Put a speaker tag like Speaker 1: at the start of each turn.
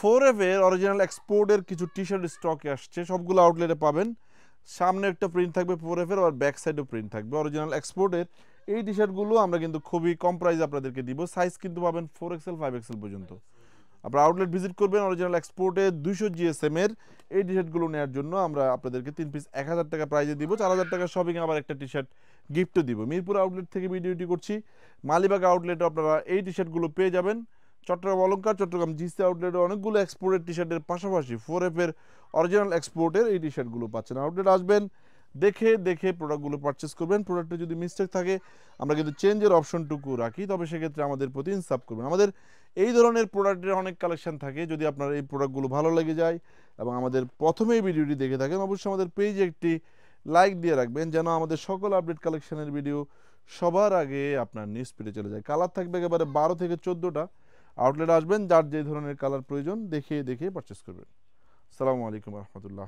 Speaker 1: 4F এর original এক্সপোর্টের কিছু টি শার্ট স্টকে আসছে, সবগুলো আউটলেটে পাবেন। সামনে একটা প্রিন্ট থাকবে 4F এর, আর ব্যাক সাইডেও প্রিন্ট থাকবে অরিজিনাল এক্সপোর্টের। এই টি শার্টগুলো আমরা কিন্তু খুবই কম প্রাইসে আপনাদেরকে দিব। সাইজ কিন্তু পাবেন 4XL 5XL পর্যন্ত। আপনারা আউটলেট ভিজিট করবেন। অরিজিনাল এক্সপোর্টে 200 GSM এর এই টি শার্টগুলো নেওয়ার জন্য আমরা আপনাদেরকে 3 পিস 1000 টাকা প্রাইজে দিব। 4000 টাকা শপিং আবার একটা টি শার্ট গিফটও দিব। মিরপুর আউটলেট থেকে ভিডিওটি করছি। মালিবাগ আউটলেটে আপনারা এই টি শার্টগুলো পেয়ে যাবেন। চট্টগ্রাম অলংকার, চট্টগ্রাম জিসি আউটলেটে অনেকগুলো এক্সপোর্টের টি শার্টের পাশাপাশি 4F এর অরিজিনাল এক্সপোর্টের এই টি শার্টগুলো পাচ্ছেন। আউটলেট আসবেন, দেখে দেখে প্রোডাক্টগুলো পারচেস করবেন। প্রোডাক্টে যদি মিস্টেক থাকে আমরা কিন্তু চেঞ্জের অপশনটুকু রাখি, তবে সেক্ষেত্রে আমাদের প্রতি ইনসাফ করবেন। আমাদের এই ধরনের প্রোডাক্টের অনেক কালেকশন থাকে। যদি আপনার এই প্রোডাক্টগুলো ভালো লেগে যায় এবং আমাদের প্রথমেই ভিডিওটি দেখে থাকেন, অবশ্যই আমাদের পেজে একটি লাইক দিয়ে রাখবেন, যেন আমাদের সকল আপডেট কালেকশনের ভিডিও সবার আগে আপনার নিউজ ফিডে চলে যায়। কালার থাকবে একেবারে 12 থেকে 14টা। আউটলেট আসবেন, যার যে ধরনের কালার প্রয়োজন দেখে দেখে পারচেস করবেন। আসসালামু আলাইকুম রহমতুল্লাহ।